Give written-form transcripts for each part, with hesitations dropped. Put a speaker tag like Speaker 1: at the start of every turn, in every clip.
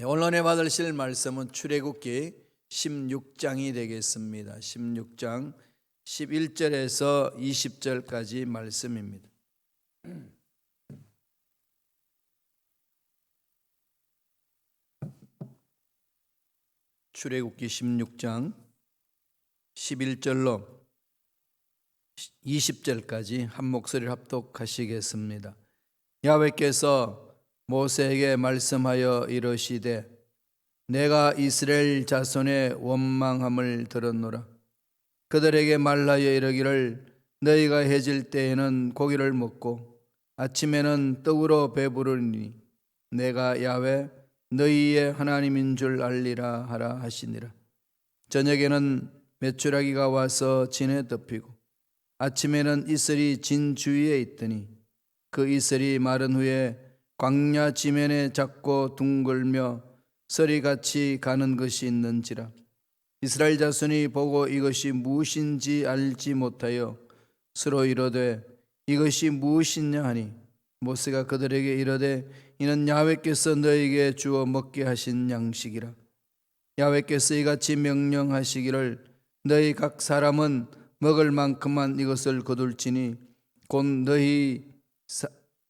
Speaker 1: 오늘 받으실 말씀은 출애굽기 16장이 되겠습니다. 16장 11절에서 20절까지 말씀입니다. 출애굽기 16장 11절로 20절까지 한 목소리를 합독하시겠습니다. 야훼께서 모세에게 말씀하여 이르시되 내가 이스라엘 자손의 원망함을 들었노라. 그들에게 말하여 이르기를 너희가 해질 때에는 고기를 먹고 아침에는 떡으로 배부르니 내가 야훼 너희의 하나님인 줄 알리라 하라 하시니라. 저녁에는 메추라기가 와서 진에 덮이고 아침에는 이슬이 진 주위에 있더니 그 이슬이 마른 후에 광야 지면에 작고 둥글며 서리같이 가는 것이 있는지라. 이스라엘 자손이 보고 이것이 무엇인지 알지 못하여 서로 이르되 이것이 무엇이냐 하니 모세가 그들에게 이르되 이는 야훼께서 너희에게 주어 먹게 하신 양식이라. 야훼께서 이같이 명령하시기를 너희 각 사람은 먹을 만큼만 이것을 거둘지니 곧 너희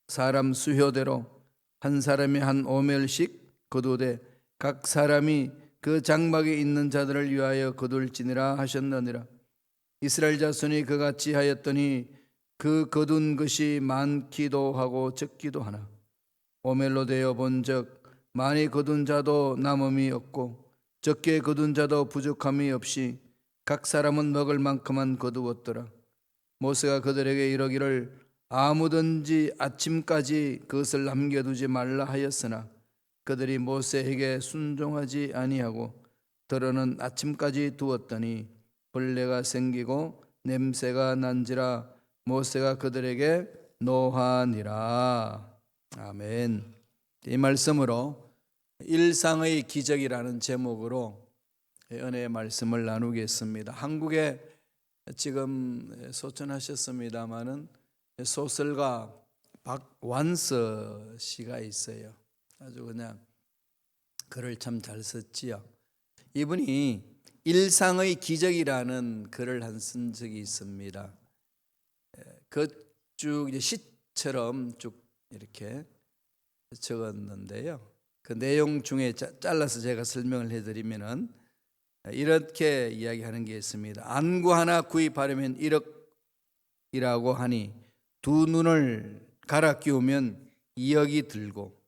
Speaker 1: 사람 수효대로 한 사람이 한 오멜씩 거두되 각 사람이 그 장막에 있는 자들을 위하여 거둘지니라 하셨느니라. 이스라엘 자손이 그같이 하였더니 그 거둔 것이 많기도 하고 적기도 하나 오멜로 되어 본즉 많이 거둔 자도 남음이 없고 적게 거둔 자도 부족함이 없이 각 사람은 먹을 만큼만 거두었더라. 모세가 그들에게 이르기를 아무든지 아침까지 그것을 남겨두지 말라 하였으나 그들이 모세에게 순종하지 아니하고 더러는 아침까지 두었더니 벌레가 생기고 냄새가 난지라 모세가 그들에게 노하니라. 아멘. 이 말씀으로 일상의 기적이라는 제목으로 은혜의 말씀을 나누겠습니다. 한국에 지금 소천하셨습니다마는 소설가 박완서 씨가 있어요. 아주 그냥 글을 참 잘 썼지요. 이분이 일상의 기적이라는 글을 쓴 적이 있습니다. 그 쭉 시처럼 쭉 이렇게 적었는데요. 그 내용 중에 잘라서 제가 설명을 해드리면은 이렇게 이야기하는 게 있습니다. 안구 하나 구입하려면 1억이라고 하니 두 눈을 갈아 끼우면 2억이 들고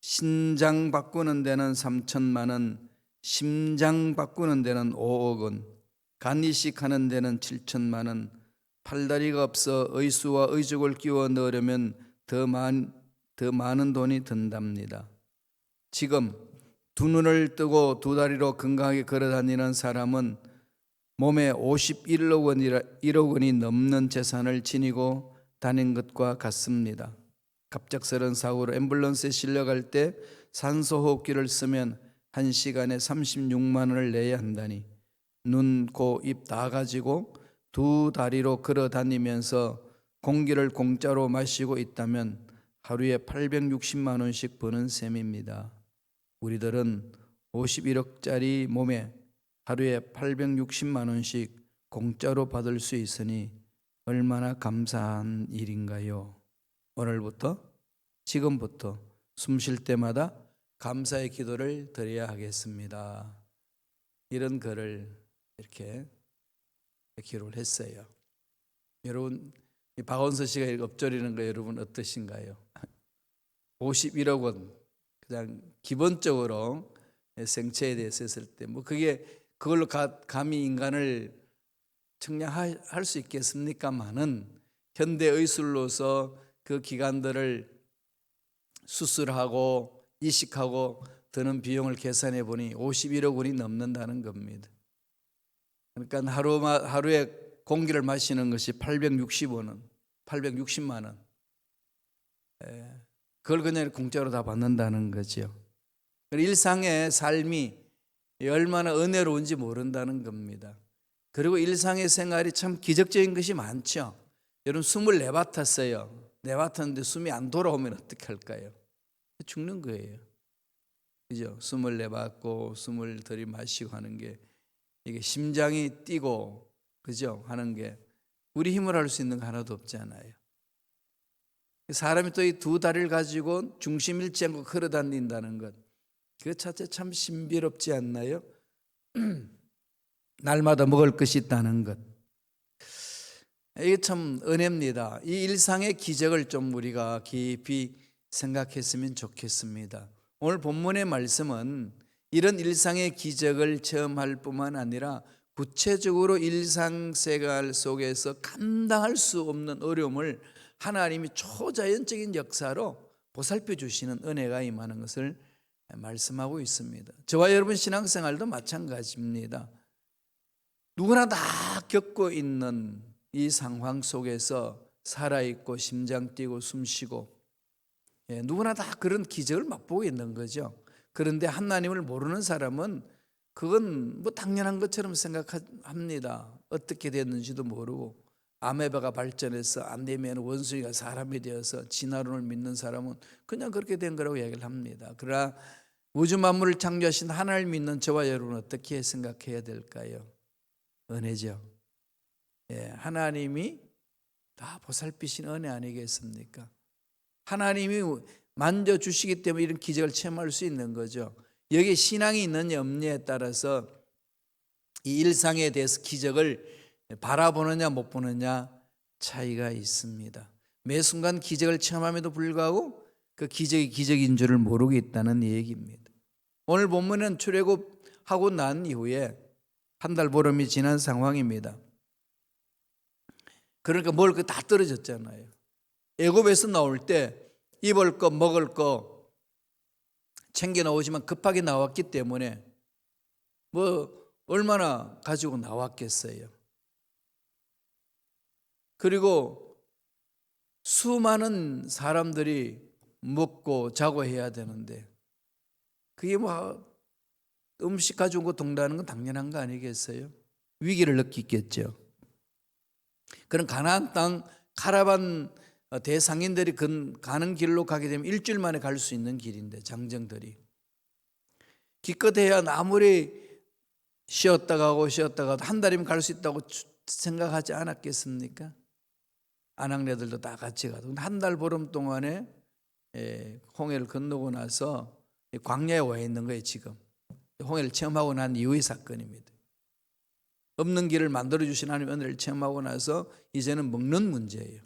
Speaker 1: 신장 바꾸는 데는 3천만 원, 심장 바꾸는 데는 5억 원, 간 이식하는 데는 7천만 원, 팔다리가 없어 의수와 의족을 끼워 넣으려면 더 많은 돈이 든답니다. 지금 두 눈을 뜨고 두 다리로 건강하게 걸어 다니는 사람은 몸에 51억 원이 넘는 재산을 지니고 다닌 것과 같습니다. 갑작스런 사고로 앰뷸런스에 실려갈 때 산소호흡기를 쓰면 1시간에 36만 원을 내야 한다니 눈, 코, 입 다 가지고 두 다리로 걸어 다니면서 공기를 공짜로 마시고 있다면 하루에 860만 원씩 버는 셈입니다. 우리들은 51억짜리 몸에 하루에 860만 원씩 공짜로 받을 수 있으니 얼마나 감사한 일인가요? 오늘부터 지금부터 숨 쉴 때마다 감사의 기도를 드려야 하겠습니다. 이런 글을 이렇게 기록을 했어요. 여러분 이 박원서 씨가 이렇게 엎드리는 거 여러분 어떠신가요? 51억 원 그냥 기본적으로 생체에 대해서 했을 때 뭐 그걸로 감히 인간을 측량할 수 있겠습니까마는 현대 의술로서 그 기관들을 수술하고 이식하고 드는 비용을 계산해 보니 51억 원이 넘는다는 겁니다. 그러니까 하루에 공기를 마시는 것이 860만 원. 그걸 그냥 공짜로 다 받는다는 거죠. 일상의 삶이 얼마나 은혜로운지 모른다는 겁니다. 그리고 일상의 생활이 참 기적적인 것이 많죠. 여러분 숨을 내뱉었어요. 내뱉었는데 숨이 안 돌아오면 어떻게 할까요? 죽는 거예요. 그죠? 숨을 내뱉고 숨을 들이마시고 하는 게 이게 심장이 뛰고 그죠? 하는 게 우리 힘으로 할 수 있는 거 하나도 없잖아요. 사람이 또 이 두 다리를 가지고 중심 잃지 않고 걸어다닌다는 것, 그 자체 참 신비롭지 않나요? 날마다 먹을 것이 있다는 것, 이게 참 은혜입니다. 이 일상의 기적을 좀 우리가 깊이 생각했으면 좋겠습니다. 오늘 본문의 말씀은 이런 일상의 기적을 체험할 뿐만 아니라 구체적으로 일상생활 속에서 감당할 수 없는 어려움을 하나님이 초자연적인 역사로 보살펴 주시는 은혜가 임하는 것을 말씀하고 있습니다. 저와 여러분 신앙생활도 마찬가지입니다. 누구나 다 겪고 있는 이 상황 속에서 살아있고 심장 뛰고 숨쉬고, 누구나 다 그런 기적을 맛보고 있는 거죠. 그런데 하나님을 모르는 사람은 그건 뭐 당연한 것처럼 생각합니다. 어떻게 됐는지도 모르고, 아메바가 발전해서 안 되면 원숭이가 사람이 되어서 진화론을 믿는 사람은 그냥 그렇게 된 거라고 이야기를 합니다. 그러나 우주 만물을 창조하신 하나님을 믿는 저와 여러분은 어떻게 생각해야 될까요? 은혜죠. 하나님이 다 보살피신 은혜 아니겠습니까? 하나님이 만져주시기 때문에 이런 기적을 체험할 수 있는 거죠. 여기에 신앙이 있느냐 없느냐에 따라서 이 일상에 대해서 기적을 바라보느냐 못 보느냐 차이가 있습니다. 매 순간 기적을 체험함에도 불구하고 그 기적이 기적인 줄을 모르고 있다는 얘기입니다. 오늘 본문은 출애굽하고 난 이후에 한 달 보름이 지난 상황입니다. 그러니까 먹을 거 다 떨어졌잖아요. 애굽에서 나올 때 입을 거 먹을 거 챙겨 나오지만 급하게 나왔기 때문에 뭐 얼마나 가지고 나왔겠어요. 그리고 수많은 사람들이 먹고 자고 해야 되는데 그게 뭐 음식 가지고 동다는 건 당연한 거 아니겠어요? 위기를 느끼겠죠. 그런 가나안 땅 카라반 대상인들이 가는 길로 가게 되면 일주일 만에 갈 수 있는 길인데, 장정들이 기껏해야 아무리 쉬었다 가고 한 달이면 갈 수 있다고 생각하지 않았겠습니까? 아낙네들도 다 같이 가도 한 달 보름 동안에 홍해를 건너고 나서 광야에 와 있는 거예요. 지금 홍해를 체험하고 난 이후의 사건입니다. 없는 길을 만들어주신 하나님의 은혜를 체험하고 나서 이제는 먹는 문제예요.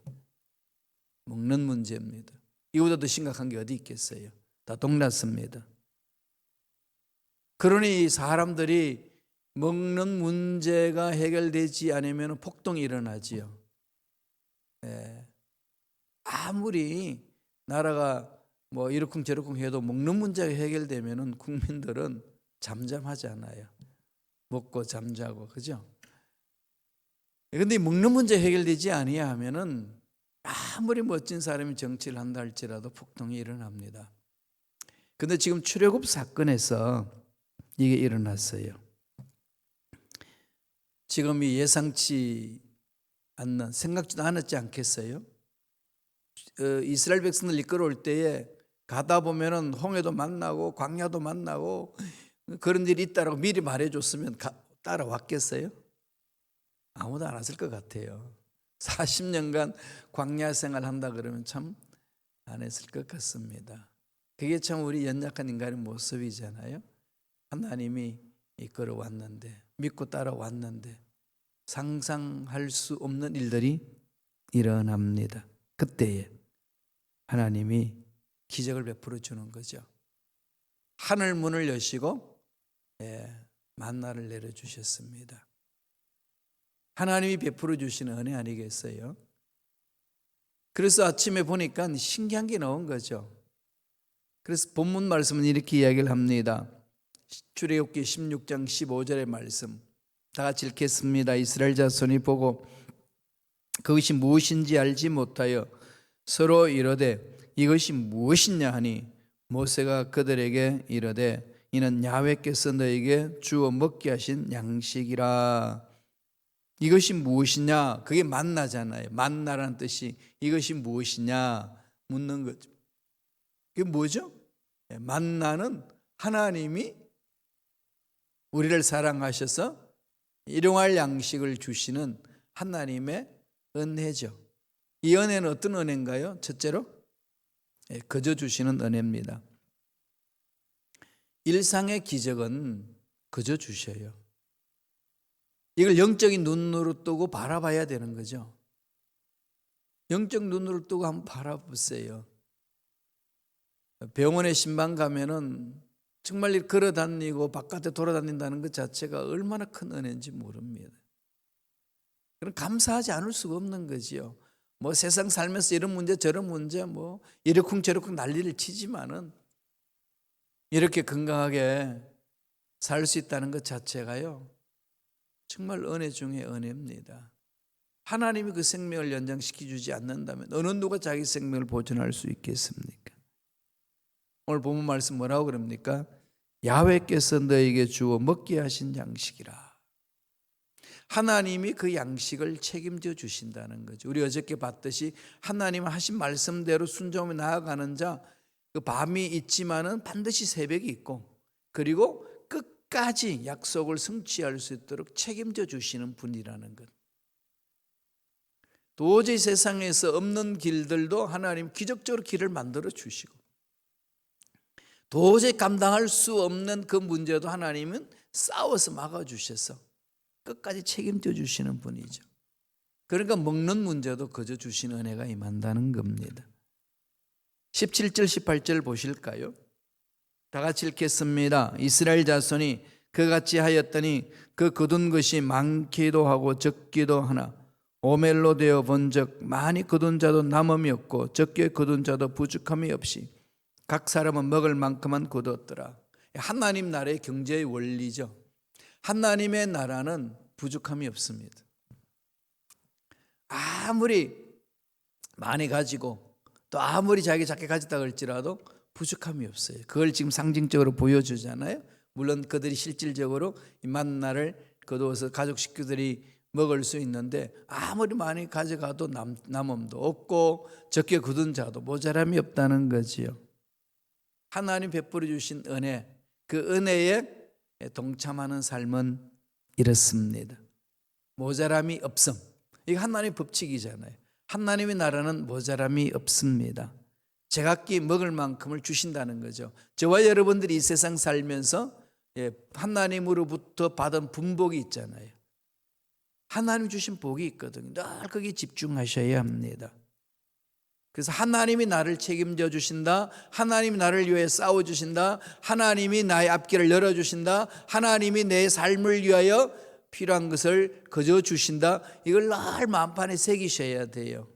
Speaker 1: 먹는 문제입니다. 이보다 더 심각한 게 어디 있겠어요? 다 동났습니다. 그러니 사람들이 먹는 문제가 해결되지 않으면 폭동이 일어나지요. 아무리 나라가 뭐 이러쿵저러쿵 해도 먹는 문제가 해결되면 국민들은 잠잠하잖아요. 먹고 잠자고, 그죠? 그런데 먹는 문제 해결되지 아니하면은 아무리 멋진 사람이 정치를 한다 할지라도 폭동이 일어납니다. 그런데 지금 출애굽 사건에서 이게 일어났어요. 지금 이 예상치 않는, 생각지도 않았지 않겠어요? 이스라엘 백성들 이끌어올 때에 가다 보면은 홍해도 만나고 광야도 만나고 그런 일이 있다라고 미리 말해줬으면 따라왔겠어요? 아무도 안 왔을 것 같아요. 40년간 광야 생활 한다 그러면 참 안 했을 것 같습니다. 그게 참 우리 연약한 인간의 모습이잖아요. 하나님이 이끌어 왔는데, 믿고 따라왔는데 상상할 수 없는 일들이 일어납니다. 그때에 하나님이 기적을 베풀어 주는 거죠. 하늘 문을 여시고 만나를 내려주셨습니다. 하나님이 베풀어 주시는 은혜 아니겠어요? 그래서 아침에 보니까 신기한 게 나온 거죠. 그래서 본문 말씀은 이렇게 이야기를 합니다. 출애굽기 16장 15절의 말씀 다 같이 읽겠습니다. 이스라엘 자손이 보고 그것이 무엇인지 알지 못하여 서로 이르되 이것이 무엇이냐 하니 모세가 그들에게 이르되 이는 야훼께서 너에게 주어 먹게 하신 양식이라. 이것이 무엇이냐? 그게 만나잖아요. 만나라는 뜻이 이것이 무엇이냐 묻는 거죠. 그게 뭐죠? 만나는 하나님이 우리를 사랑하셔서 일용할 양식을 주시는 하나님의 은혜죠. 이 은혜는 어떤 은혜인가요? 첫째로 거저 주시는 은혜입니다. 일상의 기적은 거저 주셔요. 이걸 영적인 눈으로 뜨고 바라봐야 되는 거죠. 영적 눈으로 뜨고 한번 바라보세요. 병원에 신방 가면은 정말 걸어 다니고 바깥에 돌아다닌다는 것 자체가 얼마나 큰 은혜인지 모릅니다. 그럼 감사하지 않을 수가 없는 거지요. 뭐 세상 살면서 이런 문제 저런 문제 뭐 이러쿵저러쿵 난리를 치지만은 이렇게 건강하게 살 수 있다는 것 자체가요 정말 은혜 중에 은혜입니다. 하나님이 그 생명을 연장시켜주지 않는다면 어느 누가 자기 생명을 보존할 수 있겠습니까? 오늘 본문 말씀 뭐라고 그럽니까? 야훼께서 너에게 주어 먹게 하신 양식이라. 하나님이 그 양식을 책임져 주신다는 거죠. 우리 어저께 봤듯이 하나님 하신 말씀대로 순종하며 나아가는 자, 그 밤이 있지만은 반드시 새벽이 있고, 그리고 끝까지 약속을 성취할 수 있도록 책임져 주시는 분이라는 것. 도저히 세상에서 없는 길들도 하나님 기적적으로 길을 만들어 주시고, 도저히 감당할 수 없는 그 문제도 하나님은 싸워서 막아주셔서 끝까지 책임져 주시는 분이죠. 그러니까 먹는 문제도 거저 주시는 은혜가 임한다는 겁니다. 17절 18절 보실까요? 다 같이 읽겠습니다. 이스라엘 자손이 그같이 하였더니 그 거둔 것이 많기도 하고 적기도 하나 오멜로 되어 본즉 많이 거둔 자도 남음이 없고 적게 거둔 자도 부족함이 없이 각 사람은 먹을 만큼만 거두었더라. 하나님 나라의 경제의 원리죠. 하나님의 나라는 부족함이 없습니다. 아무리 많이 가지고 또 아무리 자기 작게 가졌다 할지라도 부족함이 없어요. 그걸 지금 상징적으로 보여주잖아요. 물론 그들이 실질적으로 이 만나를 거두어서 가족 식구들이 먹을 수 있는데 아무리 많이 가져가도 남음도 없고 적게 거둔 자도 모자람이 없다는 거지요. 하나님 베풀어 주신 은혜, 그 은혜에 동참하는 삶은 이렇습니다. 모자람이 없음. 이게 하나님의 법칙이잖아요. 하나님의 나라는 모자람이 없습니다. 제각기 먹을 만큼을 주신다는 거죠. 저와 여러분들이 이 세상 살면서 하나님으로부터 받은 분복이 있잖아요. 하나님 주신 복이 있거든요. 늘 거기에 집중하셔야 합니다. 그래서 하나님이 나를 책임져 주신다. 하나님이 나를 위해 싸워 주신다. 하나님이 나의 앞길을 열어 주신다. 하나님이 내 삶을 위하여 필요한 것을 거저 주신다. 이걸 늘 마음판에 새기셔야 돼요.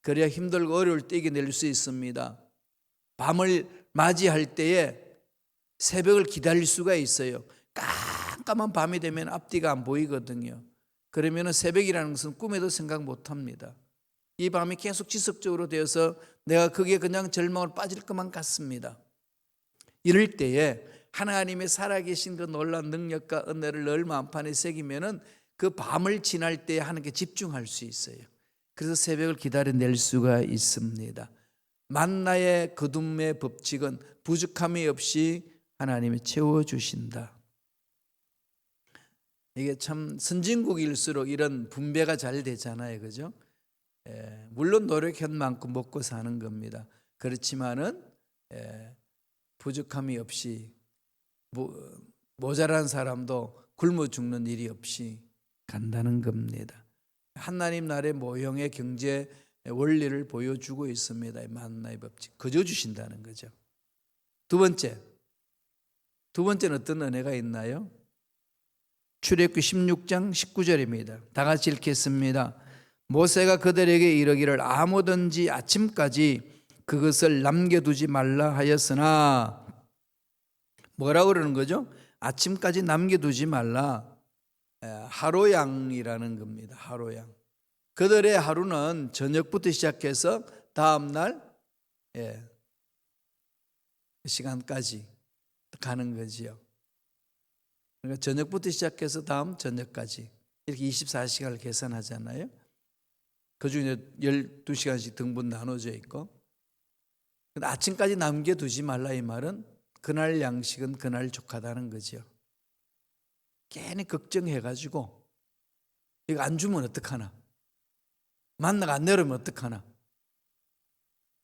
Speaker 1: 그래야 힘들고 어려울 때 이겨낼 수 있습니다. 밤을 맞이할 때에 새벽을 기다릴 수가 있어요. 깜깜한 밤이 되면 앞뒤가 안 보이거든요. 그러면 새벽이라는 것은 꿈에도 생각 못 합니다. 이 밤이 계속 지속적으로 되어서 내가 거기에 그냥 절망으로 빠질 것만 같습니다. 이럴 때에 하나님의 살아계신 그 놀라운 능력과 은혜를 늘 마음판에 새기면은 그 밤을 지날 때에 하나님께 집중할 수 있어요. 그래서 새벽을 기다려낼 수가 있습니다. 만나의 거둠의 법칙은 부족함이 없이 하나님이 채워주신다. 이게 참 선진국일수록 이런 분배가 잘 되잖아요. 그죠? 물론 노력한 만큼 먹고 사는 겁니다. 그렇지만은 부족함이 없이 모자란 사람도 굶어 죽는 일이 없이 간다는 겁니다. 하나님 나라의 모형의 경제 원리를 보여주고 있습니다. 만나의 법칙 거저 주신다는 거죠. 두 번째는 어떤 은혜가 있나요? 출애굽기 16장 19절입니다. 다 같이 읽겠습니다. 모세가 그들에게 이르기를 아무든지 아침까지 그것을 남겨두지 말라 하였으나 뭐라고 그러는 거죠? 아침까지 남겨두지 말라. 하루양이라는 겁니다. 하루양. 그들의 하루는 저녁부터 시작해서 다음날 시간까지 가는 거지요. 그러니까 저녁부터 시작해서 다음 저녁까지 이렇게 24시간을 계산하잖아요. 그중에 12시간씩 등분 나눠져 있고, 아침까지 남겨두지 말라 이 말은 그날 양식은 그날 족하다는 거죠. 괜히 걱정해가지고 이거 안 주면 어떡하나, 만나가 안 내려오면 어떡하나,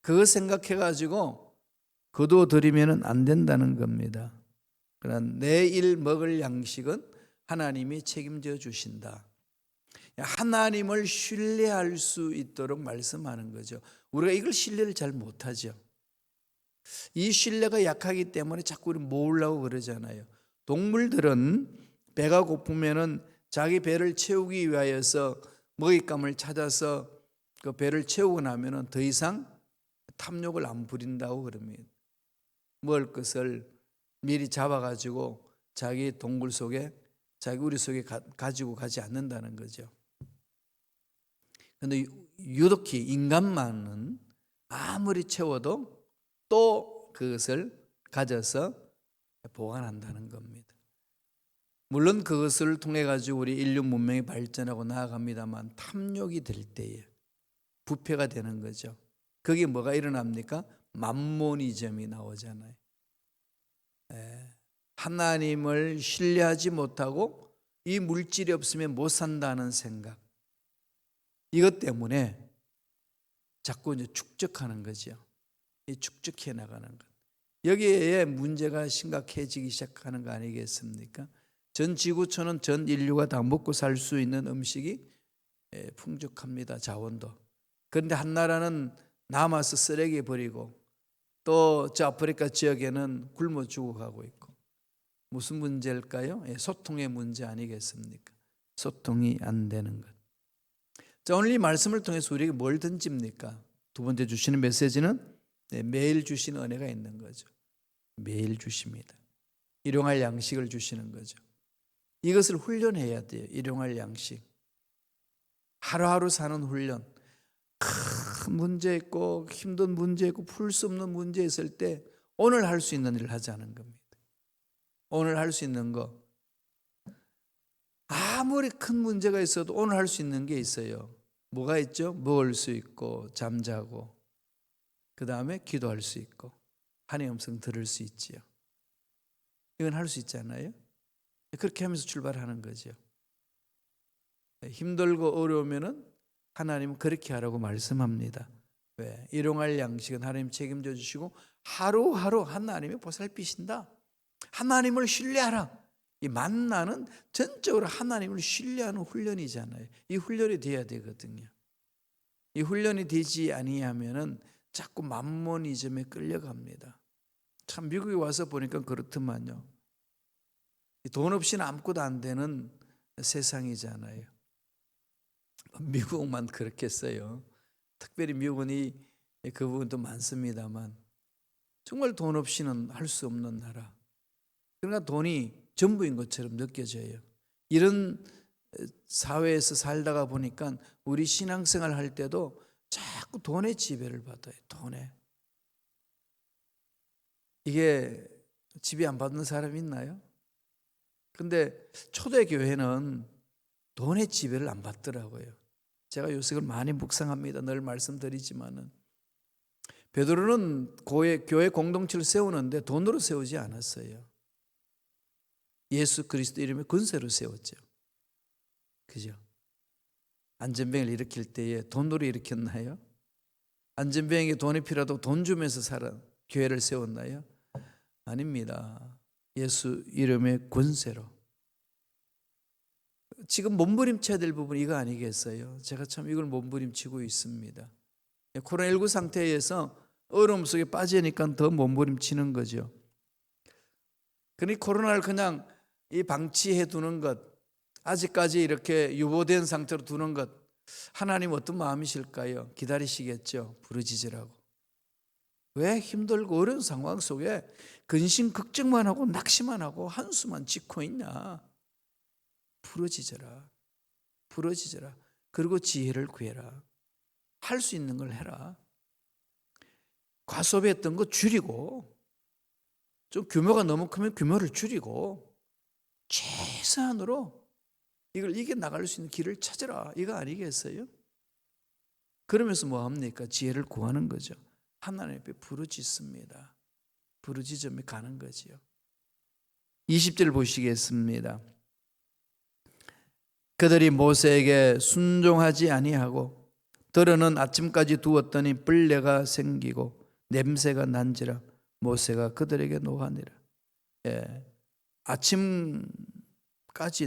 Speaker 1: 그거 생각해가지고 거둬들이면 안 된다는 겁니다. 그러나 내일 먹을 양식은 하나님이 책임져 주신다. 하나님을 신뢰할 수 있도록 말씀하는 거죠. 우리가 이걸 신뢰를 잘 못하죠. 이 신뢰가 약하기 때문에 자꾸 우리 모으려고 그러잖아요. 동물들은 배가 고프면은 자기 배를 채우기 위하여서 먹잇감을 찾아서 그 배를 채우고 나면은 더 이상 탐욕을 안 부린다고 그럽니다. 먹을 것을 미리 잡아가지고 자기 동굴 속에, 자기 우리 속에 가지고 가지 않는다는 거죠. 그런데 유독히 인간만은 아무리 채워도 또 그것을 가져서 보관한다는 겁니다. 물론 그것을 통해 가지고 우리 인류 문명이 발전하고 나아갑니다만 탐욕이 될 때에 부패가 되는 거죠. 거기에 뭐가 일어납니까? 맘모니즘이 나오잖아요. 하나님을 신뢰하지 못하고 이 물질이 없으면 못 산다는 생각, 이것 때문에 자꾸 이제 축적하는 거죠. 이 축적해 나가는 것. 여기에 문제가 심각해지기 시작하는 거 아니겠습니까? 전 지구촌은 전 인류가 다 먹고 살 수 있는 음식이 풍족합니다. 자원도. 그런데 한 나라는 남아서 쓰레기 버리고 또 저 아프리카 지역에는 굶어 죽어가고 있고. 무슨 문제일까요? 소통의 문제 아니겠습니까? 소통이 안 되는 것. 자, 오늘 이 말씀을 통해서 우리에게 뭘 던집니까? 두 번째 주시는 메시지는 매일 주시는 은혜가 있는 거죠. 매일 주십니다. 일용할 양식을 주시는 거죠. 이것을 훈련해야 돼요. 일용할 양식. 하루하루 사는 훈련. 큰 문제 있고 힘든 문제 있고 풀 수 없는 문제 있을 때 오늘 할 수 있는 일을 하자는 겁니다. 오늘 할 수 있는 거. 아무리 큰 문제가 있어도 오늘 할 수 있는 게 있어요. 뭐가 있죠? 먹을 수 있고 잠자고 그 다음에 기도할 수 있고 하나님의 음성 들을 수 있지요. 이건 할 수 있잖아요. 그렇게 하면서 출발하는 거죠. 힘들고 어려우면은 하나님은 그렇게 하라고 말씀합니다. 왜? 일용할 양식은 하나님 책임져 주시고 하루하루 하나님이 보살피신다. 하나님을 신뢰하라. 이 만나는 전적으로 하나님을 신뢰하는 훈련이잖아요. 이 훈련이 돼야 되거든요. 이 훈련이 되지 아니하면은 자꾸 맘모니즘에 끌려갑니다. 참 미국에 와서 보니까 그렇더만요. 돈 없이는 아무것도 안 되는 세상이잖아요. 미국만 그렇겠어요. 특별히 미국은 그 부분도 많습니다만 정말 돈 없이는 할 수 없는 나라. 그러니까 돈이 전부인 것처럼 느껴져요. 이런 사회에서 살다가 보니까 우리 신앙생활 할 때도 자꾸 돈의 지배를 받아요. 돈에. 이게 지배 안 받는 사람 있나요? 근데 초대교회는 돈의 지배를 안 받더라고요. 제가 요새 그걸 많이 묵상합니다. 늘 말씀드리지만은 베드로는 교회 공동체를 세우는데 돈으로 세우지 않았어요. 예수 그리스도 이름의 권세로 세웠죠. 그죠? 안전병을 일으킬 때에 돈으로 일으켰나요? 안전병에게 돈이 필요하다고 돈 주면서 교회를 세웠나요? 아닙니다. 예수 이름의 권세로. 지금 몸부림쳐야 될 부분이 이거 아니겠어요? 제가 참 이걸 몸부림치고 있습니다. 코로나19 상태에서 어려움 속에 빠지니까 더 몸부림치는 거죠. 그러니 코로나를 그냥 방치해 두는 것, 아직까지 이렇게 유보된 상태로 두는 것, 하나님 어떤 마음이실까요? 기다리시겠죠. 부르짖으라고. 왜 힘들고 어려운 상황 속에 근심 걱정만 하고 낙심만 하고 한숨만 짓고 있냐? 부르짖어라. 부르짖어라. 그리고 지혜를 구해라. 할 수 있는 걸 해라. 과소비했던 거 줄이고, 좀 규모가 너무 크면 규모를 줄이고, 최소한으로 이걸 이겨나갈 수 있는 길을 찾으라. 이거 아니겠어요? 그러면서 뭐 합니까? 지혜를 구하는 거죠. 하나님 앞에 부르짖습니다. 부르짖음이 가는 거지요. 20절 보시겠습니다. 그들이 모세에게 순종하지 아니하고 들어는 아침까지 두었더니 벌레가 생기고 냄새가 난지라 모세가 그들에게 노하니라. 아침까지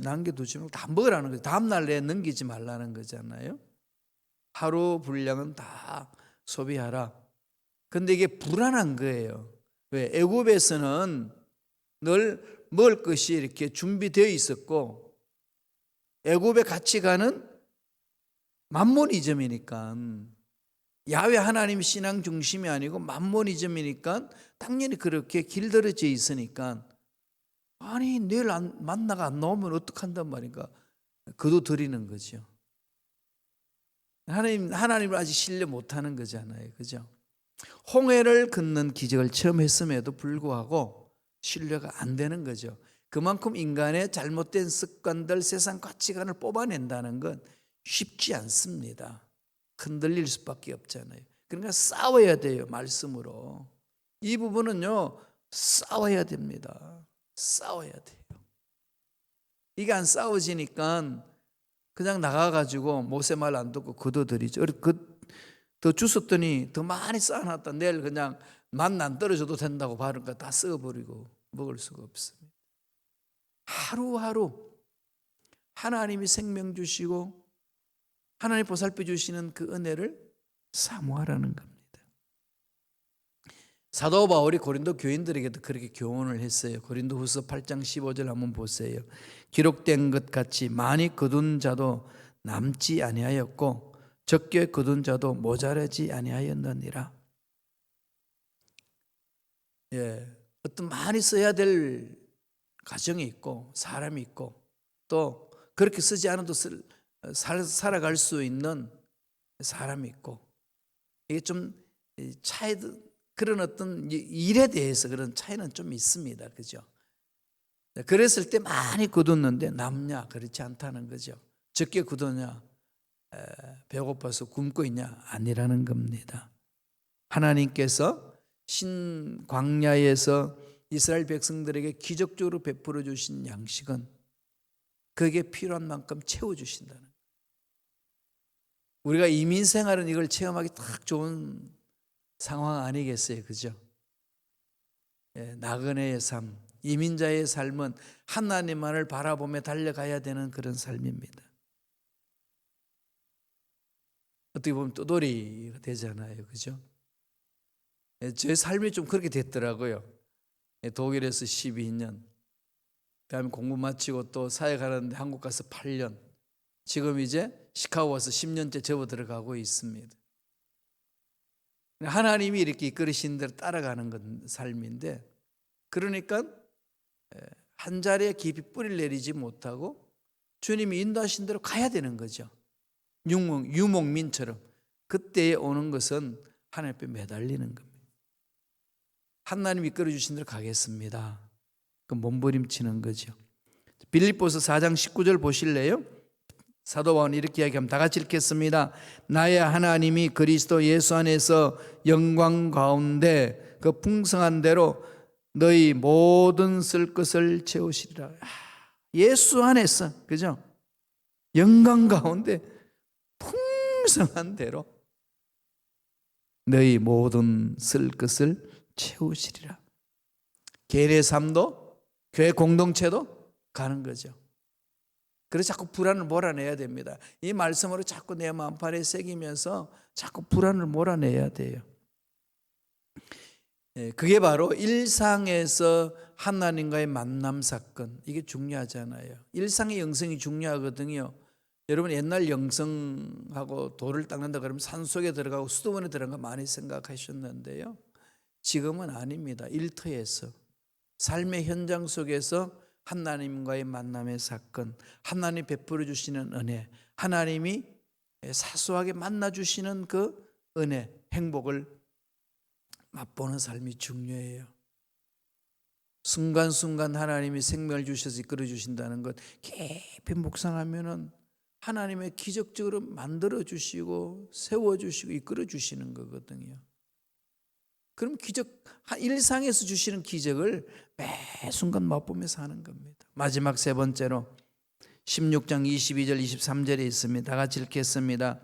Speaker 1: 남겨두지 말고 다 먹으라는 거죠. 다음날 내에 넘기지 말라는 거잖아요. 하루 분량은 다 소비하라. 근데 이게 불안한 거예요. 왜? 애굽에서는 늘 먹을 것이 이렇게 준비되어 있었고 애굽에 같이 가는 맘모니즘이니까 야훼 하나님 신앙 중심이 아니고 맘모니즘이니까 당연히 그렇게 길들여져 있으니까 아니 내일 만나가 안 나오면 어떡한단 말인가 그도 드리는 거죠. 하나님을 아직 신뢰 못하는 거잖아요. 그죠? 홍해를 걷는 기적을 처음 했음에도 불구하고 신뢰가 안 되는 거죠. 그만큼 인간의 잘못된 습관들, 세상 가치관을 뽑아낸다는 건 쉽지 않습니다. 흔들릴 수밖에 없잖아요. 그러니까 싸워야 돼요. 말씀으로. 이 부분은요. 싸워야 됩니다. 싸워야 돼요. 이게 안 싸워지니까 그냥 나가가지고 모세 말 안 듣고 거둬들이죠. 더 주웠더니 더 많이 쌓아놨다. 내일 그냥 만 안 떨어져도 된다고 바르니까 다 썩어버리고 먹을 수가 없습니다. 하루하루 하나님이 생명 주시고 하나님 보살펴 주시는 그 은혜를 사모하라는 겁니다. 사도 바울이 고린도 교인들에게도 그렇게 교훈을 했어요. 고린도후서 8장 15절 한번 보세요. 기록된 것 같이 많이 거둔 자도 남지 아니하였고 적게 거둔 자도 모자라지 아니하였느니라. 어떤 많이 써야 될 가정이 있고 사람이 있고 또 그렇게 쓰지 않아도 살아갈 수 있는 사람이 있고 이게 좀 차이 그런 어떤 일에 대해서 그런 차이는 좀 있습니다. 그죠? 그랬을 때 많이 거뒀는데 남냐 그렇지 않다는 거죠. 적게 거두냐 배고파서 굶고 있냐 아니라는 겁니다. 하나님께서 신광야에서 이스라엘 백성들에게 기적적으로 베풀어 주신 양식은 그게 필요한 만큼 채워주신다는 거예요. 우리가 이민 생활은 이걸 체험하기 딱 좋은 상황 아니겠어요? 그죠? 나그네의 삶, 이민자의 삶은 하나님만을 바라보며 달려가야 되는 그런 삶입니다. 어떻게 보면 떠돌이가 되잖아요. 그죠? 제 삶이 좀 그렇게 됐더라고요. 독일에서 12년, 그다음에 공부 마치고 또 사회 가는데 한국 가서 8년, 지금 이제 시카고 와서 10년째 접어 들어가고 있습니다. 하나님이 이렇게 이끌으신 대로 따라가는 건 삶인데 그러니까 한 자리에 깊이 뿌리를 내리지 못하고 주님이 인도하신 대로 가야 되는 거죠. 유목민처럼 그때에 오는 것은 하나님 앞에 매달리는 겁니다. 하나님이 이끌어 주신 대로 가겠습니다. 그 몸부림치는 거죠. 빌립보서 4장 19절 보실래요? 사도 바울은 이렇게 이야기하면 다 같이 읽겠습니다. 나의 하나님이 그리스도 예수 안에서 영광 가운데 그 풍성한 대로 너희 모든 쓸 것을 채우시리라. 예수 안에서, 그죠? 영광 가운데 풍성한 대로 너희 모든 쓸 것을 채우시리라. 개인의 삶도 교회 공동체도 가는 거죠. 그래서 자꾸 불안을 몰아내야 됩니다. 이 말씀으로 자꾸 내 마음판에 새기면서 자꾸 불안을 몰아내야 돼요. 그게 바로 일상에서 하나님과의 만남 사건, 이게 중요하잖아요. 일상의 영성이 중요하거든요. 여러분 옛날 영성하고 돌을 닦는다 그러면 산속에 들어가고 수도원에 들어간 거 많이 생각하셨는데요. 지금은 아닙니다. 일터에서 삶의 현장 속에서 하나님과의 만남의 사건, 하나님 베풀어 주시는 은혜, 하나님이 사소하게 만나 주시는 그 은혜, 행복을 맛보는 삶이 중요해요. 순간순간 하나님이 생명을 주셔서 이끌어 주신다는 것 깊이 묵상하면은 하나님의 기적적으로 만들어 주시고 세워 주시고 이끌어 주시는 거거든요. 그럼 일상에서 주시는 기적을 매 순간 맛보면서 하는 겁니다. 마지막 세 번째로 16장 22절 23절에 있습니다. 다 같이 읽겠습니다.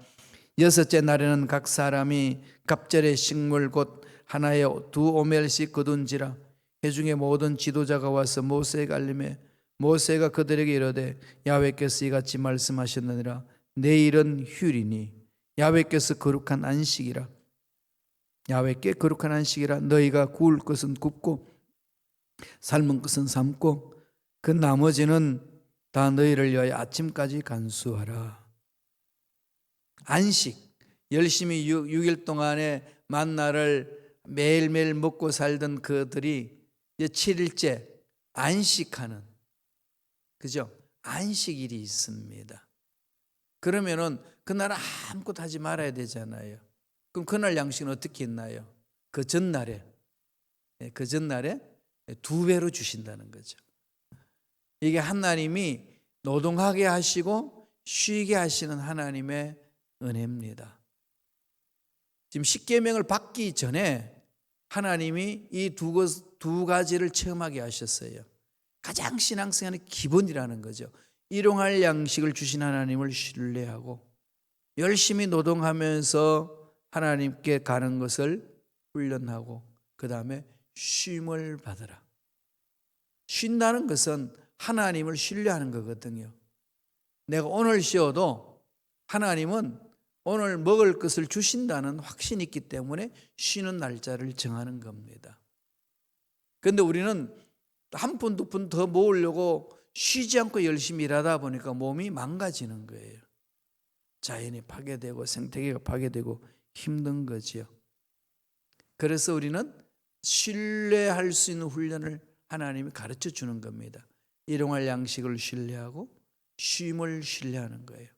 Speaker 1: 여섯째 날에는 각 사람이 갑절의 식물 곧 하나에 2오멜씩 거둔지라. 회중의 모든 지도자가 와서 모세에게 알림해 모세가 그들에게 이르되 야훼께서 이같이 말씀하셨느니라. 내일은 휴일이니 야훼께서 거룩한 안식이라. 야훼께 거룩한 안식이라. 너희가 구울 것은 굽고 삶은 것은 삶고 그 나머지는 다 너희를 위하여 아침까지 간수하라. 안식, 열심히 6일 동안의 만나를 매일매일 먹고 살던 그들이 이제 7일째 안식하는, 그죠? 안식일이 있습니다. 그러면은 그날 아무것도 하지 말아야 되잖아요. 그럼 그날 양식은 어떻게 했나요? 그 전날에 2배로 주신다는 거죠. 이게 하나님이 노동하게 하시고 쉬게 하시는 하나님의 은혜입니다. 지금 십계명을 받기 전에 하나님이 이 두 가지를 체험하게 하셨어요. 가장 신앙생활의 기본이라는 거죠. 일용할 양식을 주신 하나님을 신뢰하고 열심히 노동하면서 하나님께 가는 것을 훈련하고 그 다음에 쉼을 받으라. 쉰다는 것은 하나님을 신뢰하는 거거든요. 내가 오늘 쉬어도 하나님은 오늘 먹을 것을 주신다는 확신이 있기 때문에 쉬는 날짜를 정하는 겁니다. 그런데 우리는 한 푼, 두 푼 더 모으려고 쉬지 않고 열심히 일하다 보니까 몸이 망가지는 거예요. 자연이 파괴되고 생태계가 파괴되고 힘든 거지요. 그래서 우리는 신뢰할 수 있는 훈련을 하나님이 가르쳐 주는 겁니다. 일용할 양식을 신뢰하고 쉼을 신뢰하는 거예요.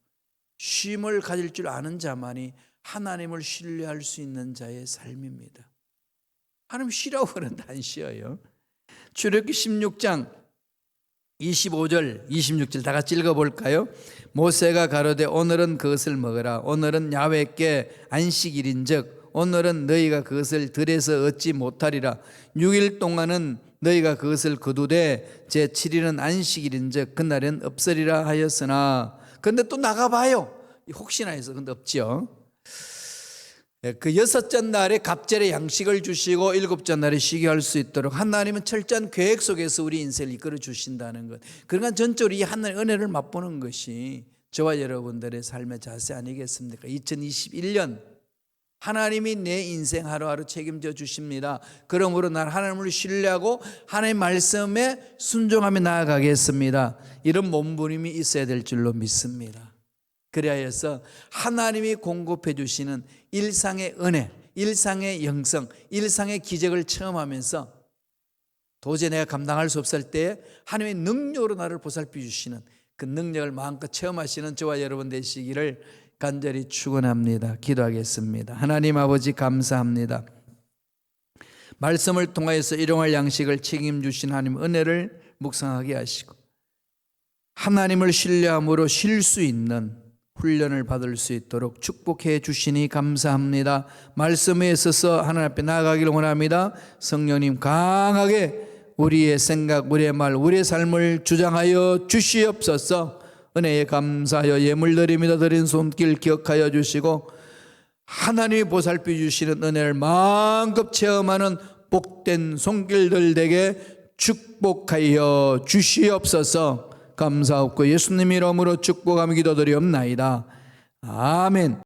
Speaker 1: 쉼을 가질 줄 아는 자만이 하나님을 신뢰할 수 있는 자의 삶입니다. 하나님 쉬라고 그러는데 안 쉬어요. 출애굽기 16장 25절 26절 다 같이 읽어볼까요? 모세가 가로되 오늘은 그것을 먹으라. 오늘은 야훼께 안식일인즉 오늘은 너희가 그것을 들에서 얻지 못하리라. 6일 동안은 너희가 그것을 거두되 제7일은 안식일인즉 그날엔 없으리라 하였으나. 그런데 또 나가봐요. 혹시나 해서. 근데 없죠. 그 여섯째 날에 갑절의 양식을 주시고 일곱째 날에 쉬게 할 수 있도록 하나님은 철저한 계획 속에서 우리 인생을 이끌어 주신다는 것. 그러니까 전적으로 이 하나님의 은혜를 맛보는 것이 저와 여러분들의 삶의 자세 아니겠습니까? 2021년 하나님이 내 인생 하루하루 책임져 주십니다. 그러므로 난 하나님을 신뢰하고 하나님의 말씀에 순종하며 나아가겠습니다. 이런 몸부림이 있어야 될 줄로 믿습니다. 그래야 해서 하나님이 공급해 주시는 일상의 은혜, 일상의 영성, 일상의 기적을 체험하면서 도저히 내가 감당할 수 없을 때 하나님의 능력으로 나를 보살펴 주시는 그 능력을 마음껏 체험하시는 저와 여러분 되시기를 간절히 축원합니다. 기도하겠습니다. 하나님 아버지 감사합니다. 말씀을 통하여서 일용할 양식을 책임주신 하나님 은혜를 묵상하게 하시고 하나님을 신뢰함으로 쉴 수 있는 훈련을 받을 수 있도록 축복해 주시니 감사합니다. 말씀에 있어서 하나님 앞에 나아가기를 원합니다. 성령님 강하게 우리의 생각, 우리의 말, 우리의 삶을 주장하여 주시옵소서. 은혜에 감사하여 예물드립니다. 드린 손길 기억하여 주시고 하나님이 보살펴 주시는 은혜를 마음껏 체험하는 복된 손길들 되게 축복하여 주시옵소서. 감사하옵고 예수님 이름으로 축복하며 기도드리옵나이다. 아멘.